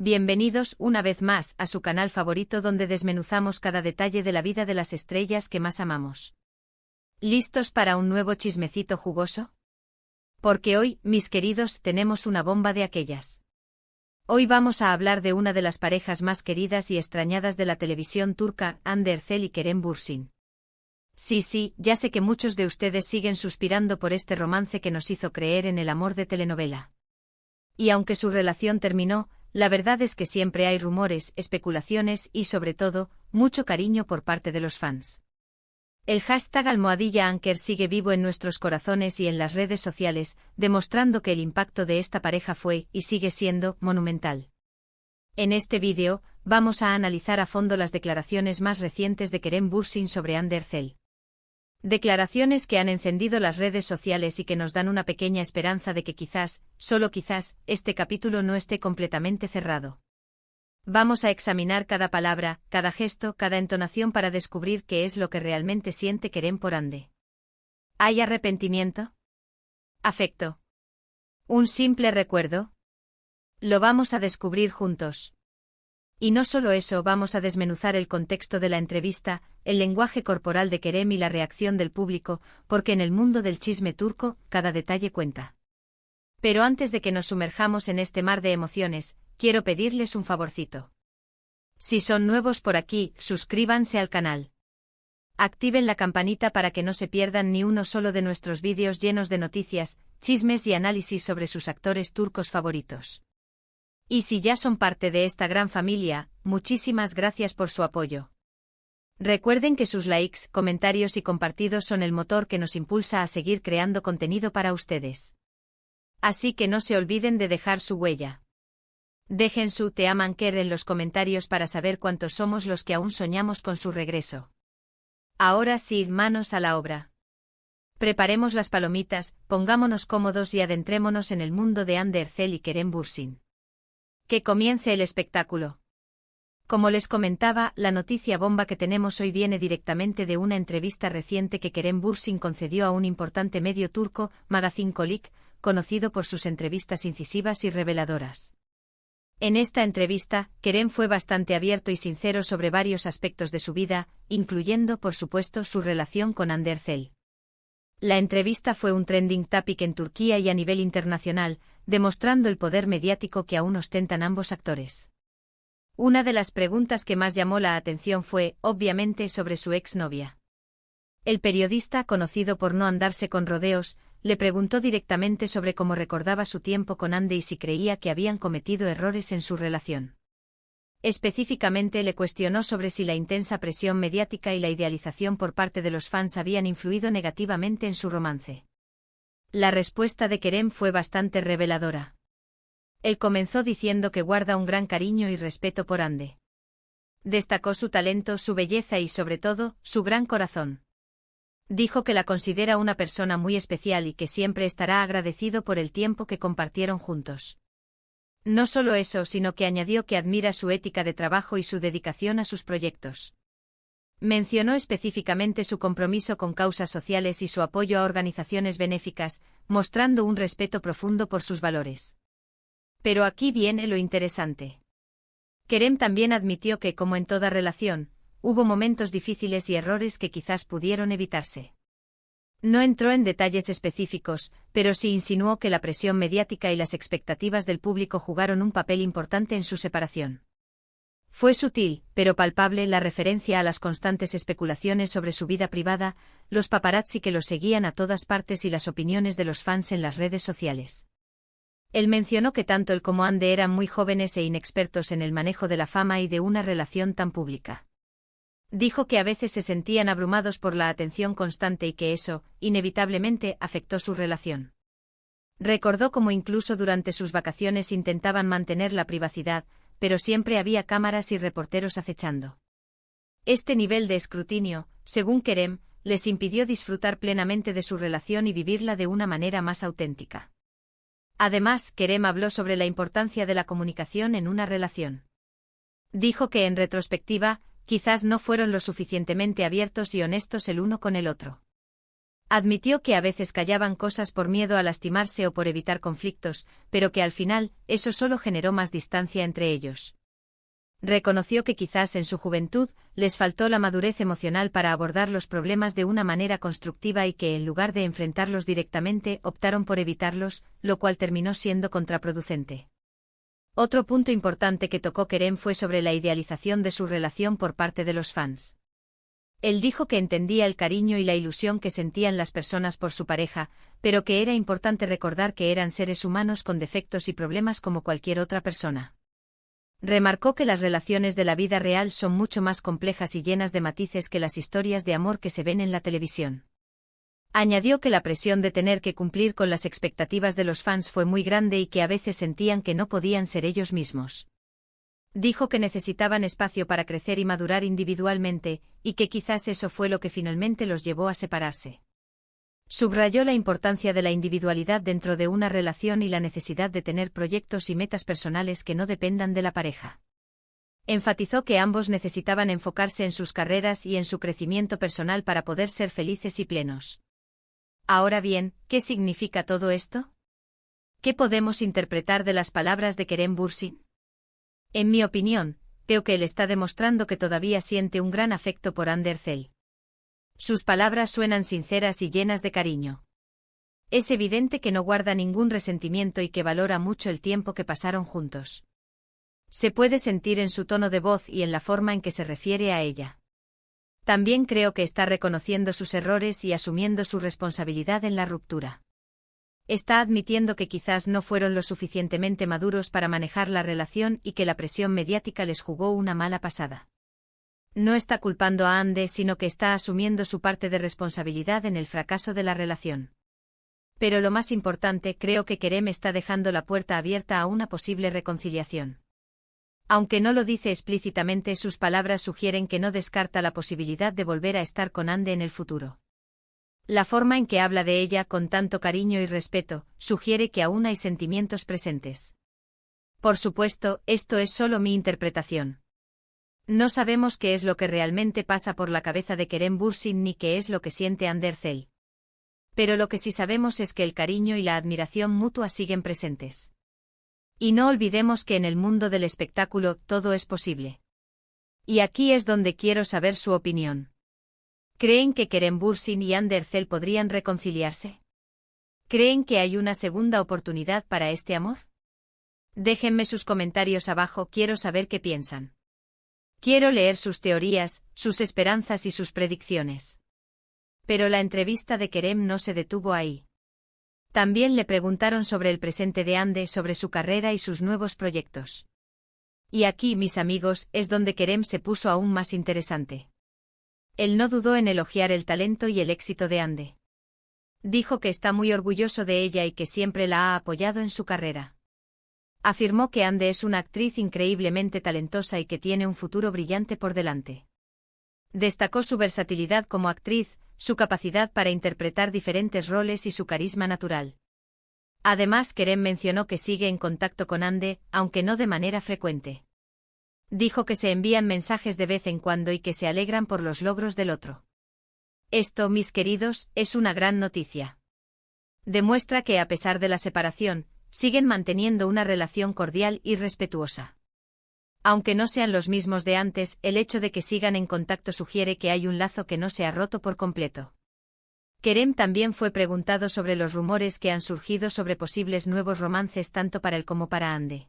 Bienvenidos una vez más a su canal favorito donde desmenuzamos cada detalle de la vida de las estrellas que más amamos. ¿Listos para un nuevo chismecito jugoso? Porque hoy, mis queridos, tenemos una bomba de aquellas. Hoy vamos a hablar de una de las parejas más queridas y extrañadas de la televisión turca, Hande Erçel y Kerem Bürsin. Sí, ya sé que muchos de ustedes siguen suspirando por este romance que nos hizo creer en el amor de telenovela. Y aunque su relación terminó, la verdad es que siempre hay rumores, especulaciones y, sobre todo, mucho cariño por parte de los fans. El hashtag #Anker sigue vivo en nuestros corazones y en las redes sociales, demostrando que el impacto de esta pareja fue, y sigue siendo, monumental. En este vídeo, vamos a analizar a fondo las declaraciones más recientes de Kerem Bürsin sobre Hande Erçel. Declaraciones que han encendido las redes sociales y que nos dan una pequeña esperanza de que quizás, solo quizás, este capítulo no esté completamente cerrado. Vamos a examinar cada palabra, cada gesto, cada entonación para descubrir qué es lo que realmente siente Kerem por Hande. ¿Hay arrepentimiento? ¿Afecto? ¿Un simple recuerdo? Lo vamos a descubrir juntos. Y no solo eso, vamos a desmenuzar el contexto de la entrevista, el lenguaje corporal de Kerem y la reacción del público, porque en el mundo del chisme turco, cada detalle cuenta. Pero antes de que nos sumerjamos en este mar de emociones, quiero pedirles un favorcito. Si son nuevos por aquí, suscríbanse al canal. Activen la campanita para que no se pierdan ni uno solo de nuestros vídeos llenos de noticias, chismes y análisis sobre sus actores turcos favoritos. Y si ya son parte de esta gran familia, muchísimas gracias por su apoyo. Recuerden que sus likes, comentarios y compartidos son el motor que nos impulsa a seguir creando contenido para ustedes. Así que no se olviden de dejar su huella. Dejen su te aman Ker en los comentarios para saber cuántos somos los que aún soñamos con su regreso. Ahora sí, manos a la obra. Preparemos las palomitas, pongámonos cómodos y adentrémonos en el mundo de Hande Erçel y Kerem Bürsin. Que comience el espectáculo. Como les comentaba, la noticia bomba que tenemos hoy viene directamente de una entrevista reciente que Kerem Bürsin concedió a un importante medio turco, Magazine Kolik, conocido por sus entrevistas incisivas y reveladoras. En esta entrevista, Kerem fue bastante abierto y sincero sobre varios aspectos de su vida, incluyendo, por supuesto, su relación con Hande Erçel. La entrevista fue un trending topic en Turquía y a nivel internacional, demostrando el poder mediático que aún ostentan ambos actores. Una de las preguntas que más llamó la atención fue, obviamente, sobre su exnovia. El periodista, conocido por no andarse con rodeos, le preguntó directamente sobre cómo recordaba su tiempo con Hande y si creía que habían cometido errores en su relación. Específicamente le cuestionó sobre si la intensa presión mediática y la idealización por parte de los fans habían influido negativamente en su romance. La respuesta de Kerem fue bastante reveladora. Él comenzó diciendo que guarda un gran cariño y respeto por Hande. Destacó su talento, su belleza y, sobre todo, su gran corazón. Dijo que la considera una persona muy especial y que siempre estará agradecido por el tiempo que compartieron juntos. No solo eso, sino que añadió que admira su ética de trabajo y su dedicación a sus proyectos. Mencionó específicamente su compromiso con causas sociales y su apoyo a organizaciones benéficas, mostrando un respeto profundo por sus valores. Pero aquí viene lo interesante. Kerem también admitió que, como en toda relación, hubo momentos difíciles y errores que quizás pudieron evitarse. No entró en detalles específicos, pero sí insinuó que la presión mediática y las expectativas del público jugaron un papel importante en su separación. Fue sutil, pero palpable la referencia a las constantes especulaciones sobre su vida privada, los paparazzi que los seguían a todas partes y las opiniones de los fans en las redes sociales. Él mencionó que tanto él como Hande eran muy jóvenes e inexpertos en el manejo de la fama y de una relación tan pública. Dijo que a veces se sentían abrumados por la atención constante y que eso, inevitablemente, afectó su relación. Recordó cómo incluso durante sus vacaciones intentaban mantener la privacidad, pero siempre había cámaras y reporteros acechando. Este nivel de escrutinio, según Kerem, les impidió disfrutar plenamente de su relación y vivirla de una manera más auténtica. Además, Kerem habló sobre la importancia de la comunicación en una relación. Dijo que, en retrospectiva, quizás no fueron lo suficientemente abiertos y honestos el uno con el otro. Admitió que a veces callaban cosas por miedo a lastimarse o por evitar conflictos, pero que al final, eso solo generó más distancia entre ellos. Reconoció que quizás en su juventud, les faltó la madurez emocional para abordar los problemas de una manera constructiva y que en lugar de enfrentarlos directamente, optaron por evitarlos, lo cual terminó siendo contraproducente. Otro punto importante que tocó Kerem fue sobre la idealización de su relación por parte de los fans. Él dijo que entendía el cariño y la ilusión que sentían las personas por su pareja, pero que era importante recordar que eran seres humanos con defectos y problemas como cualquier otra persona. Remarcó que las relaciones de la vida real son mucho más complejas y llenas de matices que las historias de amor que se ven en la televisión. Añadió que la presión de tener que cumplir con las expectativas de los fans fue muy grande y que a veces sentían que no podían ser ellos mismos. Dijo que necesitaban espacio para crecer y madurar individualmente, y que quizás eso fue lo que finalmente los llevó a separarse. Subrayó la importancia de la individualidad dentro de una relación y la necesidad de tener proyectos y metas personales que no dependan de la pareja. Enfatizó que ambos necesitaban enfocarse en sus carreras y en su crecimiento personal para poder ser felices y plenos. Ahora bien, ¿qué significa todo esto? ¿Qué podemos interpretar de las palabras de Kerem Bürsin? En mi opinión, creo que él está demostrando que todavía siente un gran afecto por Hande Erçel. Sus palabras suenan sinceras y llenas de cariño. Es evidente que no guarda ningún resentimiento y que valora mucho el tiempo que pasaron juntos. Se puede sentir en su tono de voz y en la forma en que se refiere a ella. También creo que está reconociendo sus errores y asumiendo su responsabilidad en la ruptura. Está admitiendo que quizás no fueron lo suficientemente maduros para manejar la relación y que la presión mediática les jugó una mala pasada. No está culpando a Hande, sino que está asumiendo su parte de responsabilidad en el fracaso de la relación. Pero lo más importante, creo que Kerem está dejando la puerta abierta a una posible reconciliación. Aunque no lo dice explícitamente, sus palabras sugieren que no descarta la posibilidad de volver a estar con Hande en el futuro. La forma en que habla de ella con tanto cariño y respeto, sugiere que aún hay sentimientos presentes. Por supuesto, esto es solo mi interpretación. No sabemos qué es lo que realmente pasa por la cabeza de Kerem Bürsin ni qué es lo que siente Hande Erçel. Pero lo que sí sabemos es que el cariño y la admiración mutua siguen presentes. Y no olvidemos que en el mundo del espectáculo todo es posible. Y aquí es donde quiero saber su opinión. ¿Creen que Kerem Bürsin y Hande Erçel podrían reconciliarse? ¿Creen que hay una segunda oportunidad para este amor? Déjenme sus comentarios abajo, quiero saber qué piensan. Quiero leer sus teorías, sus esperanzas y sus predicciones. Pero la entrevista de Kerem no se detuvo ahí. También le preguntaron sobre el presente de Hande, sobre su carrera y sus nuevos proyectos. Y aquí, mis amigos, es donde Kerem se puso aún más interesante. Él no dudó en elogiar el talento y el éxito de Hande. Dijo que está muy orgulloso de ella y que siempre la ha apoyado en su carrera. Afirmó que Hande es una actriz increíblemente talentosa y que tiene un futuro brillante por delante. Destacó su versatilidad como actriz, su capacidad para interpretar diferentes roles y su carisma natural. Además, Kerem mencionó que sigue en contacto con Hande, aunque no de manera frecuente. Dijo que se envían mensajes de vez en cuando y que se alegran por los logros del otro. Esto, mis queridos, es una gran noticia. Demuestra que a pesar de la separación, siguen manteniendo una relación cordial y respetuosa. Aunque no sean los mismos de antes, el hecho de que sigan en contacto sugiere que hay un lazo que no se ha roto por completo. Kerem también fue preguntado sobre los rumores que han surgido sobre posibles nuevos romances tanto para él como para Hande.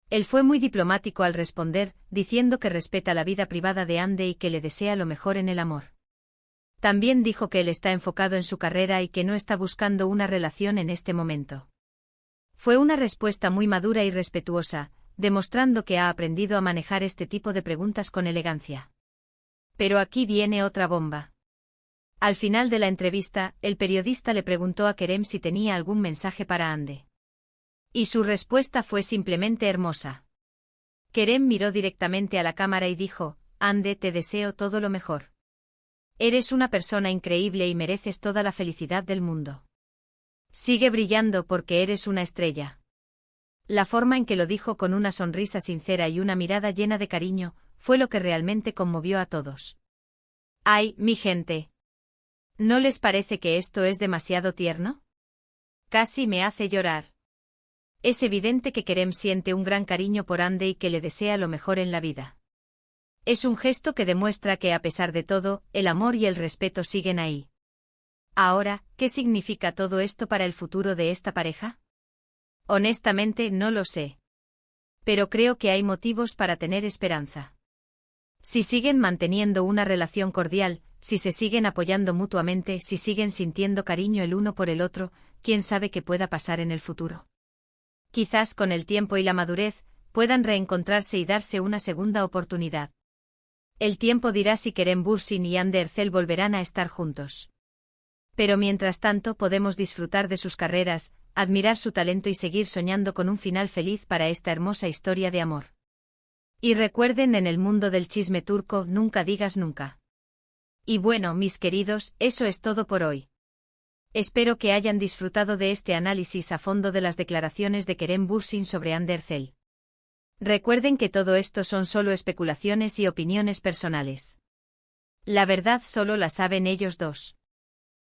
Él fue muy diplomático al responder, diciendo que respeta la vida privada de Hande y que le desea lo mejor en el amor. También dijo que él está enfocado en su carrera y que no está buscando una relación en este momento. Fue una respuesta muy madura y respetuosa, demostrando que ha aprendido a manejar este tipo de preguntas con elegancia. Pero aquí viene otra bomba. Al final de la entrevista, el periodista le preguntó a Kerem si tenía algún mensaje para Hande. Y su respuesta fue simplemente hermosa. Kerem miró directamente a la cámara y dijo: Hande, te deseo todo lo mejor. Eres una persona increíble y mereces toda la felicidad del mundo. Sigue brillando porque eres una estrella. La forma en que lo dijo con una sonrisa sincera y una mirada llena de cariño, fue lo que realmente conmovió a todos. ¡Ay, mi gente! ¿No les parece que esto es demasiado tierno? Casi me hace llorar. Es evidente que Kerem siente un gran cariño por Ande y que le desea lo mejor en la vida. Es un gesto que demuestra que a pesar de todo, el amor y el respeto siguen ahí. Ahora, ¿qué significa todo esto para el futuro de esta pareja? Honestamente no lo sé. Pero creo que hay motivos para tener esperanza. Si siguen manteniendo una relación cordial, si se siguen apoyando mutuamente, si siguen sintiendo cariño el uno por el otro, ¿quién sabe qué pueda pasar en el futuro? Quizás con el tiempo y la madurez, puedan reencontrarse y darse una segunda oportunidad. El tiempo dirá si Kerem Bürsin y Hande Erçel volverán a estar juntos. Pero mientras tanto podemos disfrutar de sus carreras, admirar su talento y seguir soñando con un final feliz para esta hermosa historia de amor. Y recuerden, en el mundo del chisme turco nunca digas nunca. Y bueno, mis queridos, eso es todo por hoy. Espero que hayan disfrutado de este análisis a fondo de las declaraciones de Kerem Bürsin sobre Hande Erçel. Recuerden que todo esto son solo especulaciones y opiniones personales. La verdad solo la saben ellos dos.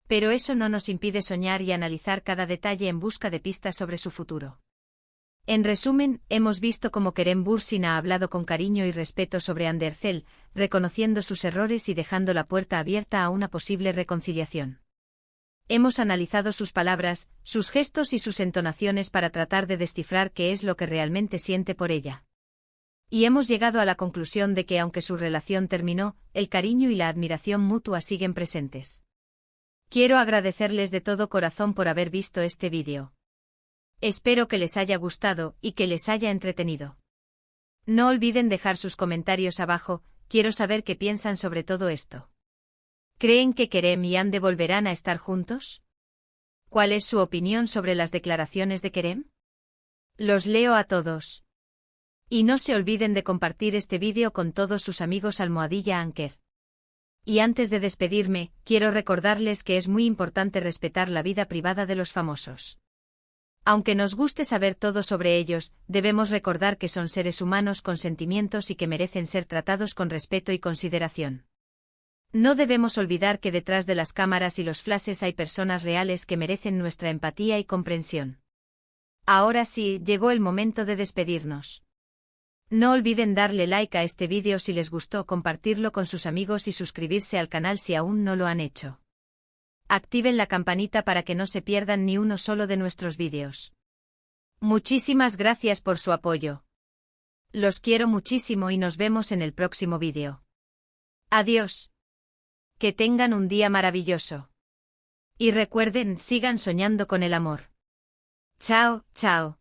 Pero eso no nos impide soñar y analizar cada detalle en busca de pistas sobre su futuro. En resumen, hemos visto cómo Kerem Bürsin ha hablado con cariño y respeto sobre Hande Erçel, reconociendo sus errores y dejando la puerta abierta a una posible reconciliación. Hemos analizado sus palabras, sus gestos y sus entonaciones para tratar de descifrar qué es lo que realmente siente por ella. Y hemos llegado a la conclusión de que aunque su relación terminó, el cariño y la admiración mutua siguen presentes. Quiero agradecerles de todo corazón por haber visto este vídeo. Espero que les haya gustado y que les haya entretenido. No olviden dejar sus comentarios abajo, quiero saber qué piensan sobre todo esto. ¿Creen que Kerem y Hande volverán a estar juntos? ¿Cuál es su opinión sobre las declaraciones de Kerem? Los leo a todos. Y no se olviden de compartir este vídeo con todos sus amigos @Anker. Y antes de despedirme, quiero recordarles que es muy importante respetar la vida privada de los famosos. Aunque nos guste saber todo sobre ellos, debemos recordar que son seres humanos con sentimientos y que merecen ser tratados con respeto y consideración. No debemos olvidar que detrás de las cámaras y los flashes hay personas reales que merecen nuestra empatía y comprensión. Ahora sí, llegó el momento de despedirnos. No olviden darle like a este vídeo si les gustó, compartirlo con sus amigos y suscribirse al canal si aún no lo han hecho. Activen la campanita para que no se pierdan ni uno solo de nuestros vídeos. Muchísimas gracias por su apoyo. Los quiero muchísimo y nos vemos en el próximo vídeo. Adiós. Que tengan un día maravilloso. Y recuerden, sigan soñando con el amor. Chao, chao.